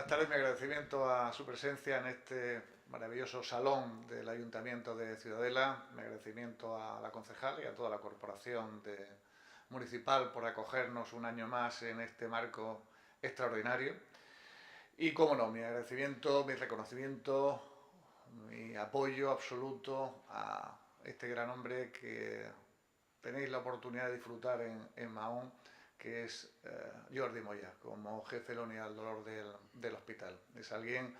tardes, mi agradecimiento a su presencia en este maravilloso salón del Ayuntamiento de Ciudadela, mi agradecimiento a la concejal y a toda la corporación municipal por acogernos un año más en este marco extraordinario. Y, cómo no, mi agradecimiento, mi reconocimiento, mi apoyo absoluto a este gran hombre que tenéis la oportunidad de disfrutar en Mahón, que es Jordi Moya, como jefe de la unidad del dolor del hospital. Es alguien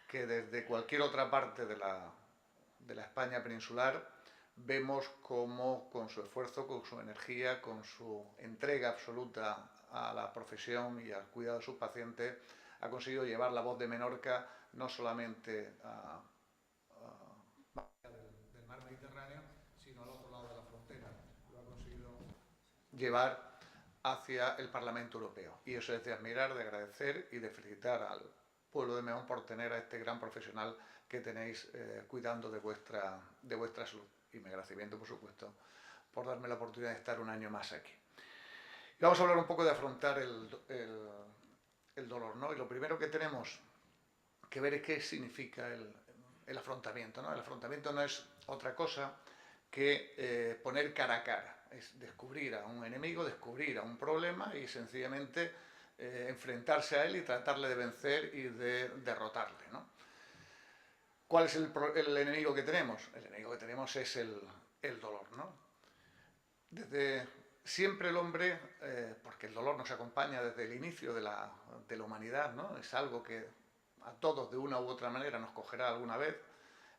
que desde cualquier otra parte de la España peninsular vemos cómo con su esfuerzo, con su energía, con su entrega absoluta a la profesión y al cuidado de sus pacientes, ha conseguido llevar la voz de Menorca no solamente del mar Mediterráneo, sino al otro lado de la frontera. Lo ha conseguido llevar hacia el Parlamento Europeo. Y eso es de admirar, de agradecer y de felicitar al pueblo de Mahón por tener a este gran profesional que tenéis cuidando de vuestra salud. Y mi agradecimiento, por supuesto, por darme la oportunidad de estar un año más aquí. Y vamos a hablar un poco de afrontar el dolor, ¿no? Y lo primero que tenemos que ver es qué significa el afrontamiento, ¿no? El afrontamiento no es otra cosa que poner cara a cara. Es descubrir a un enemigo, descubrir a un problema y sencillamente enfrentarse a él y tratarle de vencer y de derrotarle, ¿no? ¿Cuál es el enemigo que tenemos? El enemigo que tenemos es el dolor, ¿no? Desde siempre el hombre, porque el dolor nos acompaña desde el inicio de la humanidad, ¿no? Es algo que a todos de una u otra manera nos cogerá alguna vez.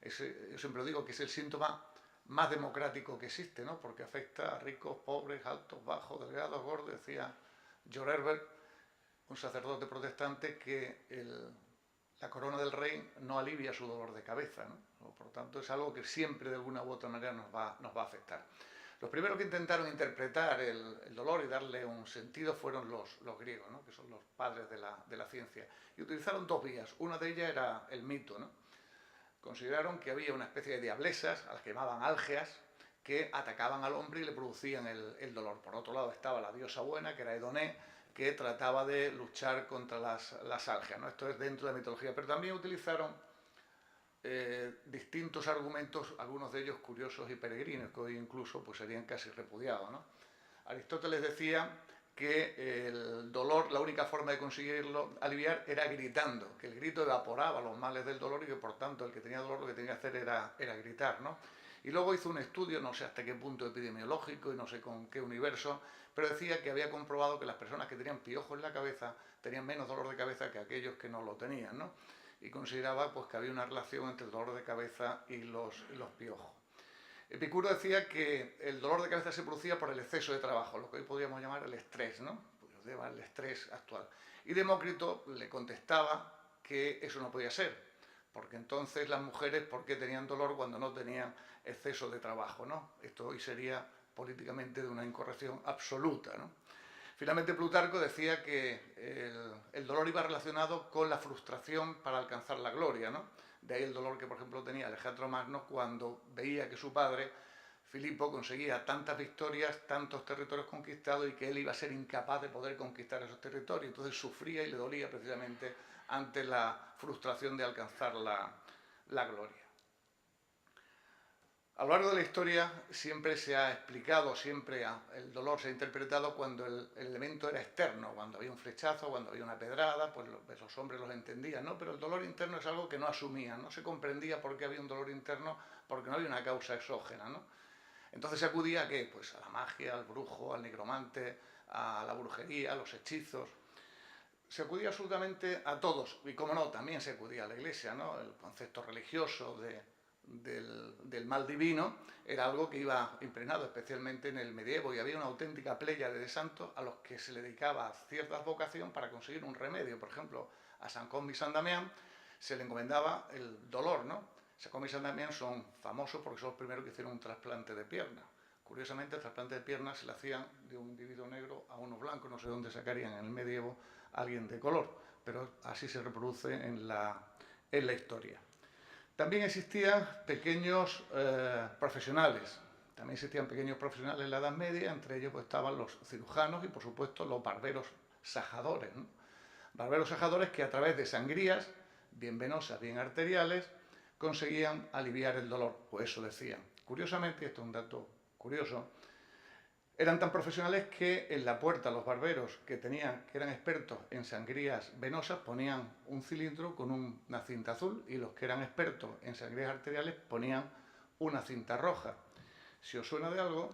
Yo siempre digo que es el síntoma más democrático que existe, ¿no? Porque afecta a ricos, pobres, altos, bajos, delgados, gordos. Decía George Herbert, un sacerdote protestante, que la corona del rey no alivia su dolor de cabeza, ¿no? Por lo tanto, es algo que siempre de alguna u otra manera nos va a afectar. Los primeros que intentaron interpretar el dolor y darle un sentido fueron los griegos, ¿no? Que son los padres de la ciencia. Y utilizaron dos vías. Una de ellas era el mito, ¿no? Consideraron que había una especie de diablesas, a las que llamaban algeas, que atacaban al hombre y le producían el dolor. Por otro lado estaba la diosa buena, que era Edoné, que trataba de luchar contra las algeas, ¿no? Esto es dentro de la mitología. Pero también utilizaron distintos argumentos, algunos de ellos curiosos y peregrinos, que hoy incluso pues, serían casi repudiados, ¿no? Aristóteles decía que el dolor, la única forma de conseguirlo aliviar era gritando, que el grito evaporaba los males del dolor y que por tanto el que tenía dolor lo que tenía que hacer era gritar, ¿no? Y luego hizo un estudio, no sé hasta qué punto epidemiológico y no sé con qué universo, pero decía que había comprobado que las personas que tenían piojos en la cabeza tenían menos dolor de cabeza que aquellos que no lo tenían, ¿no? Y consideraba pues, que había una relación entre el dolor de cabeza y los piojos. Epicuro decía que el dolor de cabeza se producía por el exceso de trabajo, lo que hoy podríamos llamar el estrés, ¿no? Podríamos llamar el estrés actual. Y Demócrito le contestaba que eso no podía ser, porque entonces las mujeres, ¿por qué tenían dolor cuando no tenían exceso de trabajo, ¿no? Esto hoy sería políticamente de una incorrección absoluta, ¿no? Finalmente Plutarco decía que el dolor iba relacionado con la frustración para alcanzar la gloria, ¿no? De ahí el dolor que, por ejemplo, tenía Alejandro Magno cuando veía que su padre, Filipo, conseguía tantas victorias, tantos territorios conquistados y que él iba a ser incapaz de poder conquistar esos territorios. Entonces sufría y le dolía precisamente ante la frustración de alcanzar la gloria. A lo largo de la historia siempre se ha explicado, siempre el dolor se ha interpretado cuando el elemento era externo, cuando había un flechazo, cuando había una pedrada, pues los hombres los entendían, ¿no? Pero el dolor interno es algo que no asumían, no se comprendía por qué había un dolor interno, porque no había una causa exógena, ¿no? Entonces se acudía ¿a qué? Pues a la magia, al brujo, al nigromante, a la brujería, a los hechizos. Se acudía absolutamente a todos, y como no, también se acudía a la iglesia, ¿no? El concepto religioso del mal divino era algo que iba impregnado especialmente en el medievo y había una auténtica pléyade de santos a los que se le dedicaba cierta vocación para conseguir un remedio. Por ejemplo, a San Cosme y San Damián se le encomendaba el dolor, ¿no? San Cosme y San Damián son famosos porque son los primeros que hicieron un trasplante de pierna. Curiosamente, el trasplante de pierna se le hacían de un individuo negro a uno blanco, no sé dónde sacarían en el medievo a alguien de color, pero así se reproduce en la historia. También existían pequeños profesionales, también existían pequeños profesionales en la Edad Media, entre ellos pues, estaban los cirujanos y por supuesto los barberos sajadores, ¿no? Barberos sajadores que a través de sangrías, bien venosas, bien arteriales, conseguían aliviar el dolor, o eso decían. Curiosamente, esto es un dato curioso, eran tan profesionales que en la puerta los barberos que eran expertos en sangrías venosas ponían un cilindro con una cinta azul y los que eran expertos en sangrías arteriales ponían una cinta roja. Si os suena de algo,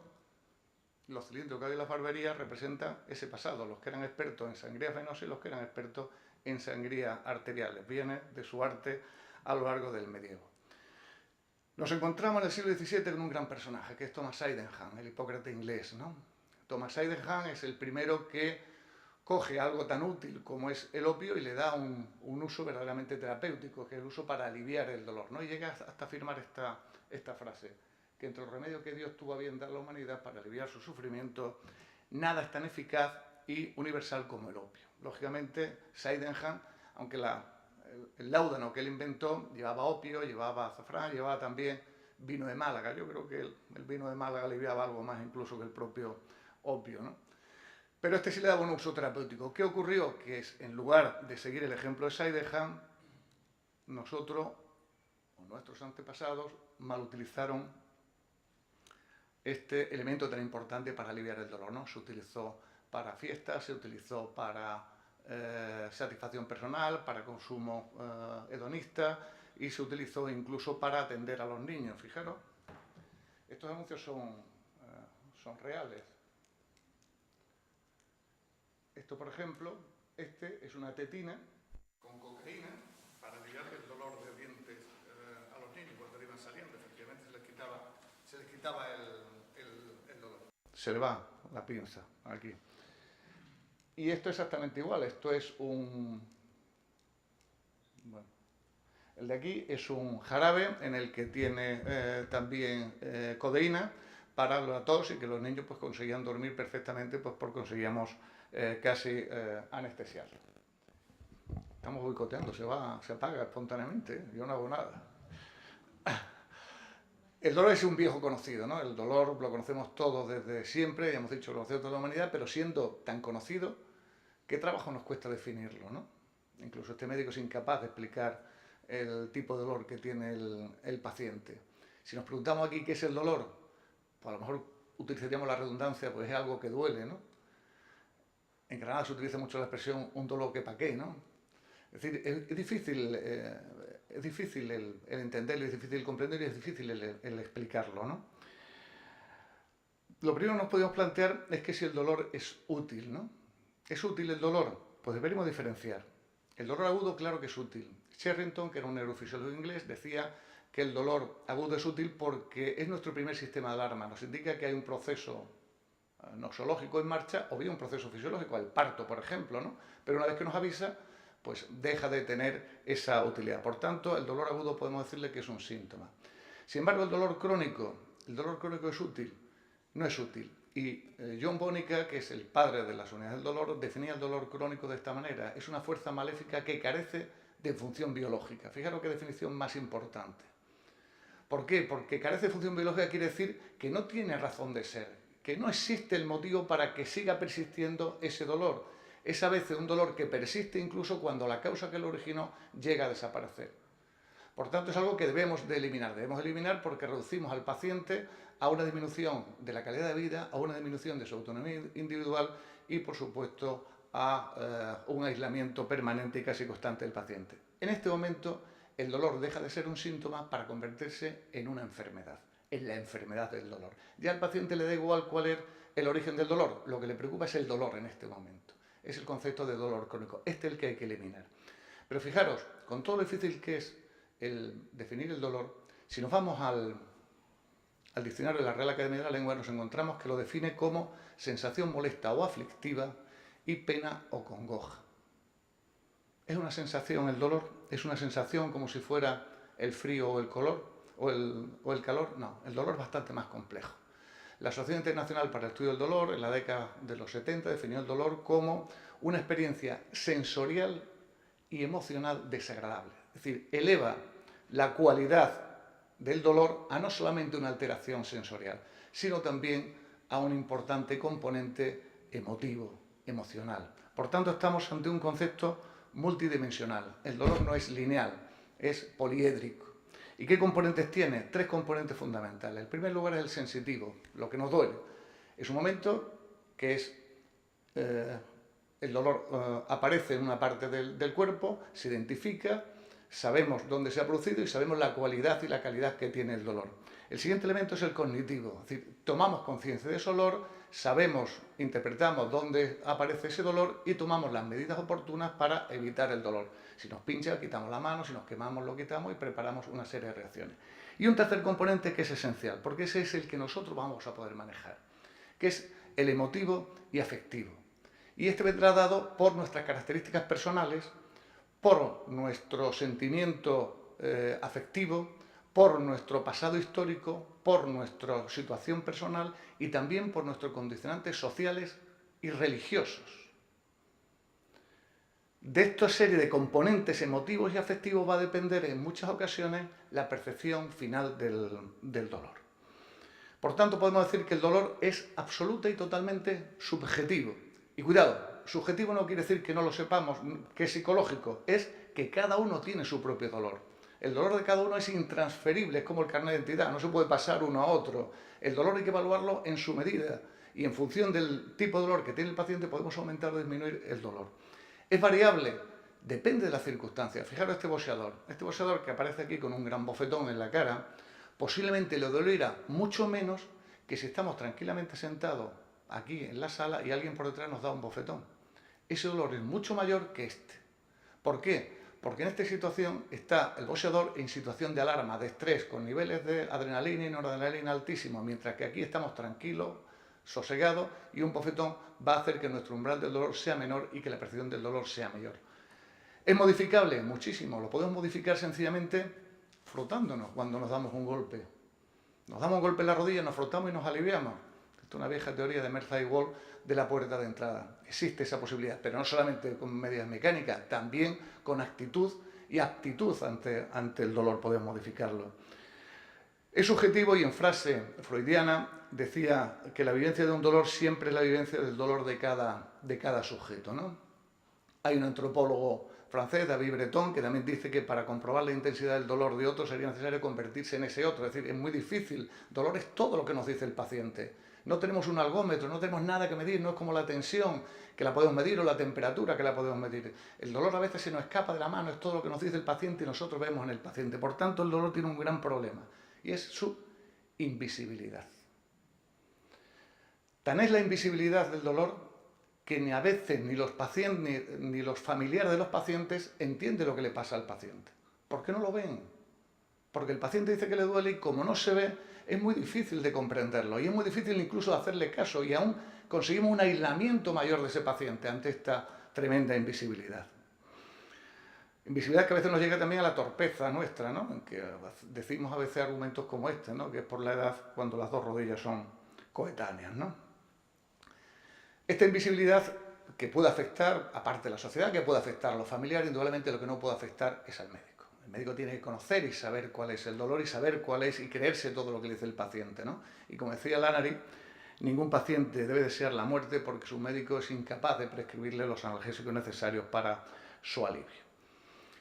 los cilindros que hay en las barberías representan ese pasado, los que eran expertos en sangrías venosas y los que eran expertos en sangrías arteriales. Viene de su arte a lo largo del medievo. Nos encontramos en el siglo XVII con un gran personaje, que es Thomas Sydenham, el Hipócrata inglés, ¿no? Thomas Sydenham es el primero que coge algo tan útil como es el opio y le da un uso verdaderamente terapéutico, que es el uso para aliviar el dolor, ¿no? Y llega hasta afirmar esta frase, que entre el remedio que Dios tuvo a bien dar a la humanidad para aliviar su sufrimiento, nada es tan eficaz y universal como el opio. Lógicamente, Sydenham, aunque el láudano que él inventó llevaba opio, llevaba azafrán, llevaba también vino de Málaga. Yo creo que el vino de Málaga aliviaba algo más incluso que el propio opio, ¿no? Pero este sí le daba un uso terapéutico. ¿Qué ocurrió? Que en lugar de seguir el ejemplo de Sydenham, nosotros, o nuestros antepasados, malutilizaron este elemento tan importante para aliviar el dolor, ¿no? Se utilizó para fiestas, se utilizó para satisfacción personal, para consumo hedonista y se utilizó incluso para atender a los niños. Fijaros, estos anuncios son reales. Esto, por ejemplo, es una tetina con cocaína para aliviar el dolor de dientes a los niños cuando iban saliendo. Efectivamente se les quitaba el dolor. Se le va la pinza aquí. Y esto es exactamente igual, esto es el de aquí es un jarabe en el que tiene también codeína para la tos y que los niños pues conseguían dormir perfectamente pues porque conseguíamos casi anestesiar. Estamos boicoteando, se apaga espontáneamente, yo no hago nada. El dolor es un viejo conocido, ¿no? El dolor lo conocemos todos desde siempre, ya hemos dicho que lo conoce toda la humanidad, pero siendo tan conocido, ¿qué trabajo nos cuesta definirlo, ¿no? Incluso este médico es incapaz de explicar el tipo de dolor que tiene el paciente. Si nos preguntamos aquí qué es el dolor, pues a lo mejor utilizaríamos la redundancia, pues es algo que duele, ¿no? En Granada se utiliza mucho la expresión un dolor que pa' qué, ¿no? Es decir, es difícil el entenderlo, es difícil comprender y es difícil el explicarlo, ¿no? Lo primero que nos podemos plantear es que si el dolor es útil, ¿no? ¿Es útil el dolor? Pues deberíamos diferenciar. El dolor agudo, claro que es útil. Sherrington, que era un neurofisiólogo inglés, decía que el dolor agudo es útil porque es nuestro primer sistema de alarma. Nos indica que hay un proceso nosológico en marcha o bien un proceso fisiológico, el parto, por ejemplo, ¿no? Pero una vez que nos avisa, pues deja de tener esa utilidad. Por tanto, el dolor agudo podemos decirle que es un síntoma. Sin embargo, el dolor crónico es útil, no es útil. Y John Bonica, que es el padre de las unidades del dolor, definía el dolor crónico de esta manera. Es una fuerza maléfica que carece de función biológica. Fijaros qué definición más importante. ¿Por qué? Porque carece de función biológica quiere decir que no tiene razón de ser, que no existe el motivo para que siga persistiendo ese dolor. Es a veces un dolor que persiste incluso cuando la causa que lo originó llega a desaparecer. Por tanto, es algo que debemos de eliminar. Debemos eliminar porque reducimos al paciente a una disminución de la calidad de vida, a una disminución de su autonomía individual y, por supuesto, a un aislamiento permanente y casi constante del paciente. En este momento, el dolor deja de ser un síntoma para convertirse en una enfermedad, en la enfermedad del dolor. Ya al paciente le da igual cuál es el origen del dolor, lo que le preocupa es el dolor en este momento. Es el concepto de dolor crónico, este es el que hay que eliminar. Pero fijaros, con todo lo difícil que es el definir el dolor, si nos vamos al diccionario de la Real Academia de la Lengua, nos encontramos que lo define como sensación molesta o aflictiva y pena o congoja. ¿Es una sensación el dolor? ¿Es una sensación como si fuera el frío o el calor? No, el dolor es bastante más complejo. La Asociación Internacional para el Estudio del Dolor, en la década de los 70, definió el dolor como una experiencia sensorial y emocional desagradable. Es decir, eleva la cualidad del dolor a no solamente una alteración sensorial, sino también a un importante componente emotivo, emocional. Por tanto, estamos ante un concepto multidimensional, el dolor no es lineal, es poliédrico. ¿Y qué componentes tiene? 3 componentes fundamentales. El primer lugar es el sensitivo, lo que nos duele. Es un momento que es el dolor aparece en una parte del cuerpo, se identifica, sabemos dónde se ha producido y sabemos la cualidad y la calidad que tiene el dolor. El siguiente elemento es el cognitivo, es decir, tomamos conciencia de ese dolor, sabemos, interpretamos dónde aparece ese dolor y tomamos las medidas oportunas para evitar el dolor. Si nos pincha, quitamos la mano, si nos quemamos, lo quitamos y preparamos una serie de reacciones. Y un tercer componente que es esencial, porque ese es el que nosotros vamos a poder manejar, que es el emotivo y afectivo. Y este vendrá dado por nuestras características personales, por nuestro sentimiento afectivo, por nuestro pasado histórico, por nuestra situación personal y también por nuestros condicionantes sociales y religiosos. De esta serie de componentes emotivos y afectivos va a depender en muchas ocasiones la percepción final del dolor. Por tanto, podemos decir que el dolor es absoluta y totalmente subjetivo. Y cuidado, subjetivo no quiere decir que no lo sepamos, que es psicológico, es que cada uno tiene su propio dolor. El dolor de cada uno es intransferible, es como el carnet de identidad, no se puede pasar uno a otro. El dolor hay que evaluarlo en su medida y en función del tipo de dolor que tiene el paciente podemos aumentar o disminuir el dolor. Es variable, depende de las circunstancias. Fijaros este boxeador que aparece aquí con un gran bofetón en la cara, posiblemente le dolerá mucho menos que si estamos tranquilamente sentados aquí en la sala y alguien por detrás nos da un bofetón. Ese dolor es mucho mayor que este. ¿Por qué? Porque en esta situación está el boxeador en situación de alarma, de estrés, con niveles de adrenalina y noradrenalina altísimos, mientras que aquí estamos tranquilos, sosegados, y un bofetón va a hacer que nuestro umbral del dolor sea menor y que la percepción del dolor sea mayor. ¿Es modificable? Muchísimo. Lo podemos modificar sencillamente frotándonos cuando nos damos un golpe. Nos damos un golpe en la rodilla, nos frotamos y nos aliviamos. Esto es una vieja teoría de Mirza-Wall de la puerta de entrada. Existe esa posibilidad, pero no solamente con medidas mecánicas, también con actitud y aptitud ante el dolor podemos modificarlo. Es subjetivo y en frase freudiana decía que la vivencia de un dolor siempre es la vivencia del dolor de cada sujeto, ¿no? Hay un antropólogo francés, David Breton, que también dice que para comprobar la intensidad del dolor de otro sería necesario convertirse en ese otro. Es decir, es muy difícil. Dolor es todo lo que nos dice el paciente. No tenemos un algómetro, no tenemos nada que medir, no es como la tensión, que la podemos medir, o la temperatura, que la podemos medir. El dolor a veces se nos escapa de la mano, es todo lo que nos dice el paciente y nosotros vemos en el paciente. Por tanto, el dolor tiene un gran problema, y es su invisibilidad. Tan es la invisibilidad del dolor que ni a veces ni los pacientes ni los familiares de los pacientes entienden lo que le pasa al paciente. ¿Por qué no lo ven? Porque el paciente dice que le duele y como no se ve, es muy difícil de comprenderlo y es muy difícil incluso de hacerle caso y aún conseguimos un aislamiento mayor de ese paciente ante esta tremenda invisibilidad. Invisibilidad que a veces nos llega también a la torpeza nuestra, ¿no? En que decimos a veces argumentos como este, ¿no? Que es por la edad cuando las dos rodillas son coetáneas, ¿no? Esta invisibilidad que puede afectar, aparte de la sociedad, que puede afectar a los familiares, indudablemente lo que no puede afectar es al médico. El médico tiene que conocer y saber cuál es el dolor y saber cuál es y creerse todo lo que le dice el paciente, ¿no? Y como decía Lanary, ningún paciente debe desear la muerte porque su médico es incapaz de prescribirle los analgésicos necesarios para su alivio.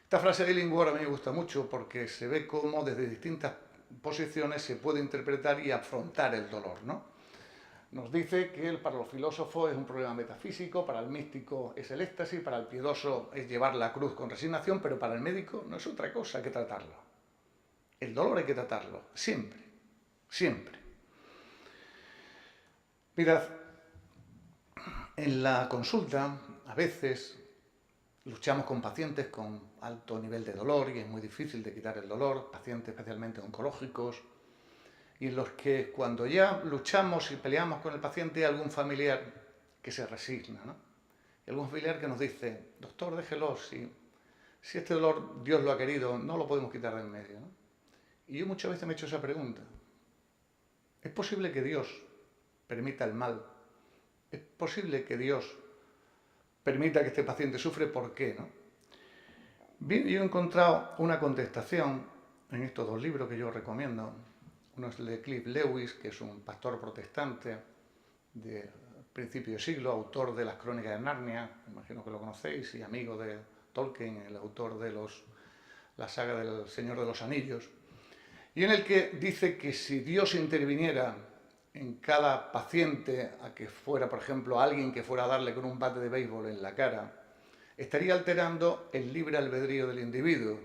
Esta frase de Illingworth a mí me gusta mucho porque se ve cómo desde distintas posiciones se puede interpretar y afrontar el dolor, ¿no? Nos dice que para los filósofos es un problema metafísico, para el místico es el éxtasis, para el piedoso es llevar la cruz con resignación, pero para el médico no es otra cosa, hay que tratarlo. El dolor hay que tratarlo, siempre, siempre. Mirad, en la consulta a veces luchamos con pacientes con alto nivel de dolor y es muy difícil de quitar el dolor, pacientes especialmente oncológicos, y en los que cuando ya luchamos y peleamos con el paciente hay algún familiar que se resigna, ¿no? Y algún familiar que nos dice, doctor, déjelo, si este dolor Dios lo ha querido, no lo podemos quitar de en medio, ¿no? Y yo muchas veces me he hecho esa pregunta. ¿Es posible que Dios permita el mal? ¿Es posible que Dios permita que este paciente sufre? ¿Por qué, no? Bien, yo he encontrado una contestación en estos dos libros que yo recomiendo. Uno es el de Cliff Lewis, que es un pastor protestante de principio de siglo, autor de las Crónicas de Narnia, imagino que lo conocéis, y amigo de Tolkien, el autor de la saga del Señor de los Anillos, y en el que dice que si Dios interviniera en cada paciente, a que fuera, por ejemplo, alguien que fuera a darle con un bate de béisbol en la cara, estaría alterando el libre albedrío del individuo,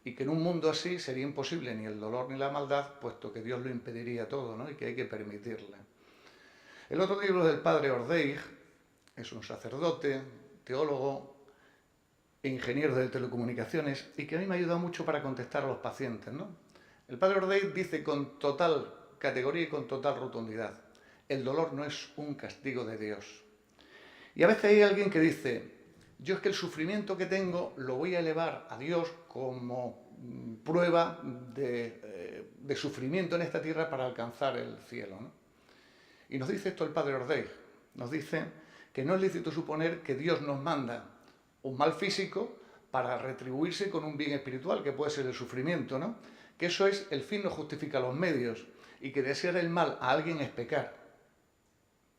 y que en un mundo así sería imposible ni el dolor ni la maldad, puesto que Dios lo impediría todo, ¿no? Y que hay que permitirle. El otro libro del padre Ordeig es un sacerdote, teólogo e ingeniero de telecomunicaciones, y que a mí me ha ayudado mucho para contestar a los pacientes, ¿no? El padre Ordeig dice con total categoría y con total rotundidad: el dolor no es un castigo de Dios. Y a veces hay alguien que dice: yo es que el sufrimiento que tengo lo voy a elevar a Dios como prueba de sufrimiento en esta tierra para alcanzar el cielo, ¿no? Y nos dice esto el padre Ordeig, nos dice que no es lícito suponer que Dios nos manda un mal físico para retribuirse con un bien espiritual, que puede ser el sufrimiento, ¿no? Que eso es, el fin no justifica los medios, y que desear el mal a alguien es pecar,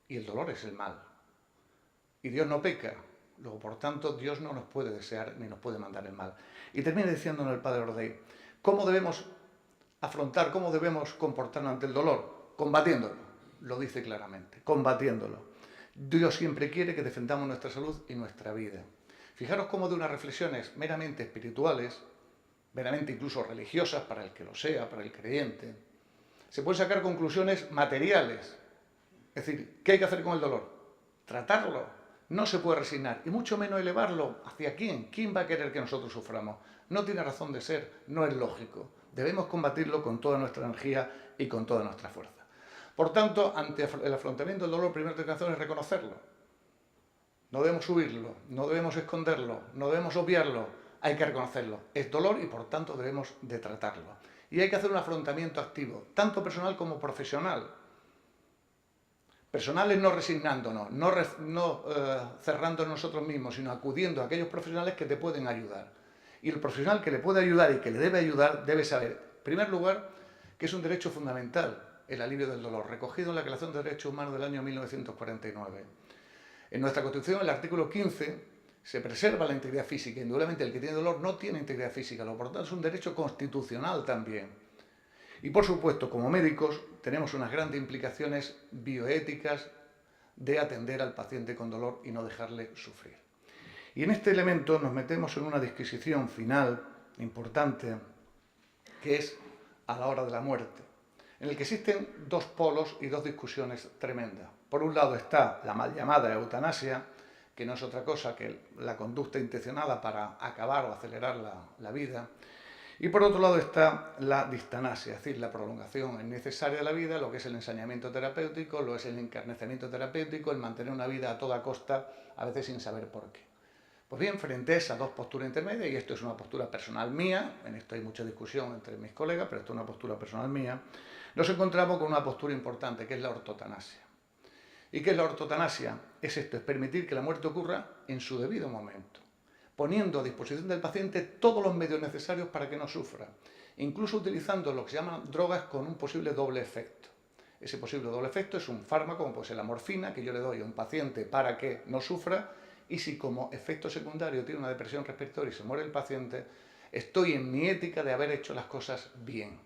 y el dolor es el mal, y Dios no peca. Luego, por tanto, Dios no nos puede desear ni nos puede mandar el mal. Y termina diciéndonos el padre Ordeig: ¿cómo debemos afrontar, cómo debemos comportarnos ante el dolor? Combatiéndolo, lo dice claramente, combatiéndolo. Dios siempre quiere que defendamos nuestra salud y nuestra vida. Fijaros cómo de unas reflexiones meramente espirituales, meramente incluso religiosas, para el que lo sea, para el creyente, se pueden sacar conclusiones materiales. Es decir, ¿qué hay que hacer con el dolor? Tratarlo. No se puede resignar, y mucho menos elevarlo. ¿Hacia quién? ¿Quién va a querer que nosotros suframos? No tiene razón de ser, no es lógico. Debemos combatirlo con toda nuestra energía y con toda nuestra fuerza. Por tanto, ante el afrontamiento del dolor, lo primero que tenemos que hacer es reconocerlo. No debemos huirlo, no debemos esconderlo, no debemos obviarlo, hay que reconocerlo. Es dolor y por tanto debemos de tratarlo. Y hay que hacer un afrontamiento activo, tanto personal como profesional. Personales no resignándonos, no cerrándonos nosotros mismos, sino acudiendo a aquellos profesionales que te pueden ayudar. Y el profesional que le puede ayudar y que le debe ayudar debe saber, en primer lugar, que es un derecho fundamental el alivio del dolor, recogido en la Declaración de Derechos Humanos del año 1949. En nuestra Constitución, el artículo 15, se preserva la integridad física. Indudablemente, el que tiene dolor no tiene integridad física, por lo tanto es un derecho constitucional también. Y por supuesto, como médicos, tenemos unas grandes implicaciones bioéticas de atender al paciente con dolor y no dejarle sufrir. Y en este elemento nos metemos en una disquisición final importante, que es a la hora de la muerte, en el que existen dos polos y dos discusiones tremendas. Por un lado está la mal llamada eutanasia, que no es otra cosa que la conducta intencionada para acabar o acelerar la vida. Y por otro lado está la distanasia, es decir, la prolongación innecesaria de la vida, lo que es el ensañamiento terapéutico, lo es el encarnecimiento terapéutico, el mantener una vida a toda costa, a veces sin saber por qué. Pues bien, frente a esas dos posturas intermedias, y esto es una postura personal mía, en esto hay mucha discusión entre mis colegas, pero esto es una postura personal mía, nos encontramos con una postura importante, que es la ortotanasia. ¿Y qué es la ortotanasia? Es esto, es permitir que la muerte ocurra en su debido momento, poniendo a disposición del paciente todos los medios necesarios para que no sufra, incluso utilizando lo que se llaman drogas con un posible doble efecto. Ese posible doble efecto es un fármaco, como puede ser la morfina, que yo le doy a un paciente para que no sufra, y si como efecto secundario tiene una depresión respiratoria y se muere el paciente, estoy en mi ética de haber hecho las cosas bien.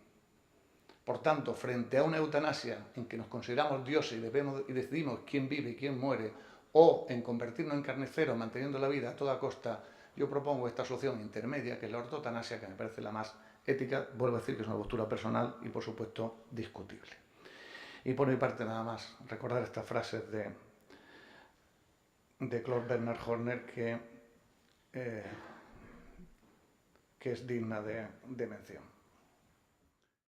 Por tanto, frente a una eutanasia en que nos consideramos dioses y decidimos quién vive y quién muere, o en convertirnos en carniceros manteniendo la vida a toda costa, yo propongo esta solución intermedia, que es la ortotanasia, que me parece la más ética. Vuelvo a decir que es una postura personal y, por supuesto, discutible. Y por mi parte, nada más, recordar estas frases de Claude Bernard Horner que es digna de mención.